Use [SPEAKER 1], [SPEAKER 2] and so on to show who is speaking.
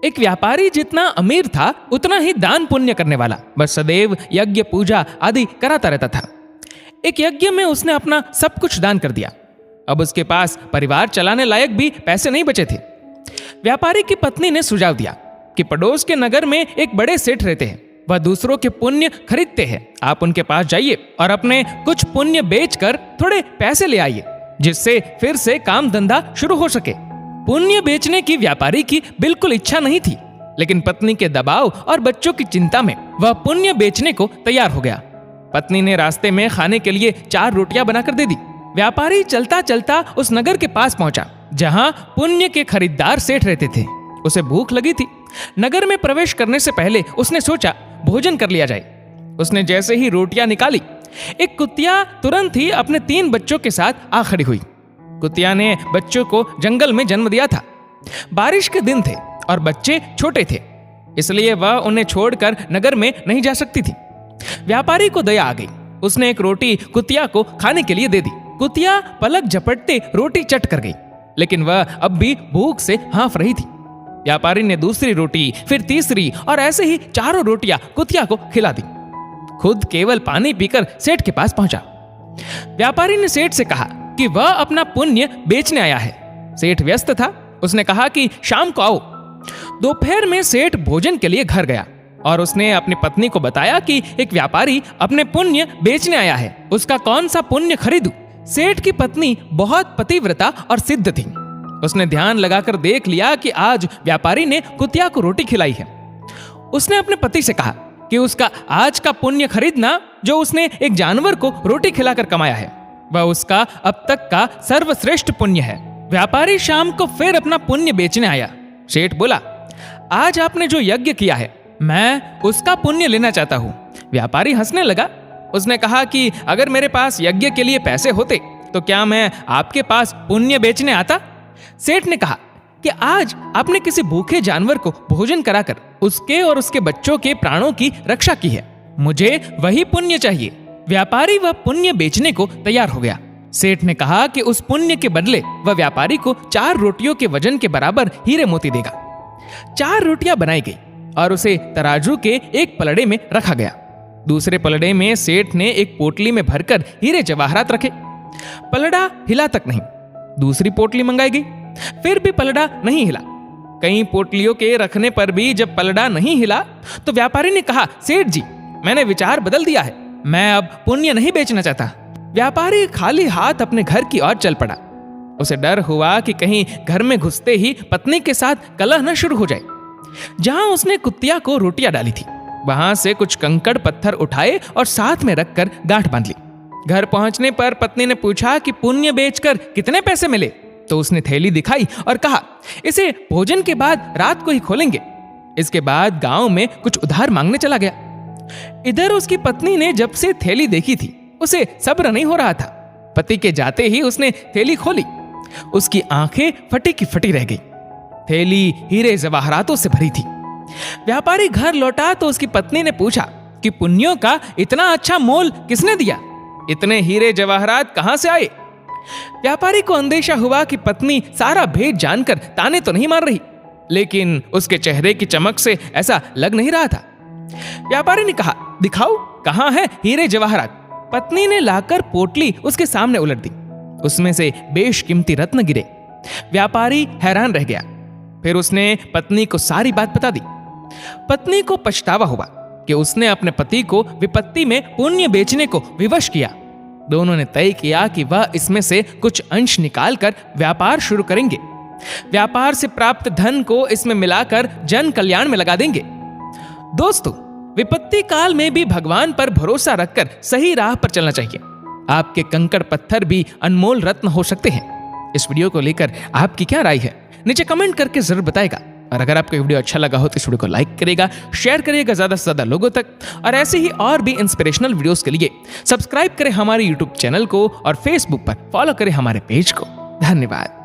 [SPEAKER 1] एक व्यापारी जितना अमीर था उतना ही दान पुण्य करने वाला, बस सदैव यज्ञ पूजा आदि कराता रहता था। एक यज्ञ में उसने अपना सब कुछ दान कर दिया। अब उसके पास परिवार चलाने लायक भी पैसे नहीं बचे थे। व्यापारी की पत्नी ने सुझाव दिया कि पड़ोस के नगर में एक बड़े सेठ रहते हैं, वह दूसरों के पुण्य खरीदते हैं। आप उनके पास जाइए और अपने कुछ पुण्य बेचकर थोड़े पैसे ले आइए, जिससे फिर से काम धंधा शुरू हो सके। पुण्य बेचने की व्यापारी की बिल्कुल इच्छा नहीं थी, लेकिन पत्नी के दबाव और बच्चों की चिंता में वह पुण्य बेचने को तैयार हो गया। पत्नी ने रास्ते में खाने के लिए 4 रोटियां बनाकर दे दी। व्यापारी चलता चलता उस नगर के पास पहुंचा जहां पुण्य के खरीदार सेठ रहते थे। उसे भूख लगी थी। नगर में प्रवेश करने से पहले उसने सोचा भोजन कर लिया जाए। उसने जैसे ही रोटियां निकाली, एक कुतिया तुरंत ही अपने 3 बच्चों के साथ आ खड़ी हुई। कुतिया ने बच्चों को जंगल में जन्म दिया था। बारिश के दिन थे और बच्चे छोटे थे, इसलिए वह उन्हें छोड़कर नगर में नहीं जा सकती थी। व्यापारी को दया आ गई। उसने एक रोटी कुतिया को खाने के लिए दे दी। कुतिया पलक झपटते रोटी चट कर गई, लेकिन वह अब भी भूख से हाँफ रही थी। व्यापारी ने दूसरी रोटी, फिर तीसरी और ऐसे ही 4 रोटियां कुतिया को खिला दी। खुद केवल पानी पीकर सेठ के पास पहुंचा। व्यापारी ने सेठ से कहा कि वह अपना पुण्य बेचने आया है। सेठ व्यस्त था। उसने कहा कि शाम को आओ। दोपहर में सेठ भोजन के लिए घर गया और उसने अपनी पत्नी को बताया कि एक व्यापारी अपने पुण्य बेचने आया है, उसका कौन सा पुण्य खरीदूं। सेठ की पत्नी बहुत पतिव्रता और सिद्ध थी। उसने ध्यान लगाकर देख लिया कि आज व्यापारी ने कुतिया को रोटी खिलाई है। उसने अपने पति से कहा कि उसका आज का पुण्य खरीदना जो उसने एक जानवर को रोटी खिलाकर कमाया है, वह उसका अब तक का सर्वश्रेष्ठ पुण्य है। व्यापारी शाम को फिर अपना पुण्य बेचने आया। सेठ बोला, आज आपने जो यज्ञ किया है, मैं उसका पुण्य लेना चाहता हूँ। व्यापारी हंसने लगा। उसने कहा कि अगर मेरे पास यज्ञ के लिए पैसे होते तो क्या मैं आपके पास पुण्य बेचने आता। सेठ ने कहा कि आज आपने किसी भूखे जानवर को भोजन कराकर उसके और उसके बच्चों के प्राणों की रक्षा की है, मुझे वही पुण्य चाहिए। व्यापारी वह पुण्य बेचने को तैयार हो गया। सेठ ने कहा कि उस पुण्य के बदले वह व्यापारी को 4 रोटियों के वजन के बराबर हीरे मोती देगा। 4 रोटियां बनाई गई और उसे तराजू के एक पलड़े में रखा गया। दूसरे पलड़े में सेठ ने एक पोटली में भरकर हीरे जवाहरात रखे। पलड़ा हिला तक नहीं। दूसरी पोटली मंगाई गई, फिर भी पलड़ा नहीं हिला। कई पोटलियों के रखने पर भी जब पलड़ा नहीं हिला तो व्यापारी ने कहा, सेठ जी, मैंने विचार बदल दिया है, मैं अब पुण्य नहीं बेचना चाहता। व्यापारी खाली हाथ अपने घर की ओर चल पड़ा। उसे डर हुआ कि कहीं घर में घुसते ही पत्नी के साथ कलह न शुरू हो जाए। जहां उसने कुतिया को रोटियां डाली थी, वहां से कुछ कंकड़ पत्थर उठाए और साथ में रखकर गांठ बांध ली। घर पहुंचने पर पत्नी ने पूछा कि पुण्य बेचकर कितने पैसे मिले, तो उसने थैली दिखाई और कहा, इसे भोजन के बाद रात को ही खोलेंगे। इसके बाद गांव में कुछ उधार मांगने चला गया। इधर उसकी पत्नी ने जब से थैली देखी थी, उसे सब्र नहीं हो रहा था। पति के जाते ही उसने थैली खोली। उसकी आंखें फटी की फटी रह गई। थैली हीरे जवाहरातों से भरी थी। व्यापारी घर लौटा तो उसकी पत्नी ने पूछा कि पुण्यों का इतना अच्छा मोल किसने दिया, इतने हीरे जवाहरात कहां से आए। व्यापारी को अंदेशा हुआ कि पत्नी सारा भेद जानकर ताने तो नहीं मार रही, लेकिन उसके चेहरे की चमक से ऐसा लग नहीं रहा था। व्यापारी ने कहा, दिखाओ कहां है हीरे जवाहरात। पत्नी ने लाकर पोटली उसके सामने उलट दी। उसमें से बेशकीमती रत्न गिरे। व्यापारी हैरान रह गया। फिर उसने पत्नी को सारी बात बता दी। पत्नी को पछतावा हुआ कि उसने अपने पति को विपत्ति में पुण्य बेचने को विवश किया। दोनों ने तय किया कि वह इसमें से कुछ अंश निकालकर व्यापार शुरू करेंगे। व्यापार से प्राप्त धन को इसमें मिलाकर जन कल्याण में लगा देंगे। दोस्तों, विपत्ति काल में भी भगवान पर भरोसा रखकर सही राह पर चलना चाहिए। आपके कंकड़ पत्थर भी अनमोल रत्न हो सकते हैं। इस वीडियो को लेकर आपकी क्या राय है, नीचे कमेंट करके जरूर बताएगा। और अगर आपको वीडियो अच्छा लगा हो तो इस वीडियो को लाइक करेगा, शेयर करिएगा ज्यादा से ज्यादा लोगों तक। और ऐसे ही और भी इंस्पिरेशनल वीडियोस के लिए सब्सक्राइब करें हमारे यूट्यूब चैनल को और फेसबुक पर फॉलो करें हमारे पेज को। धन्यवाद।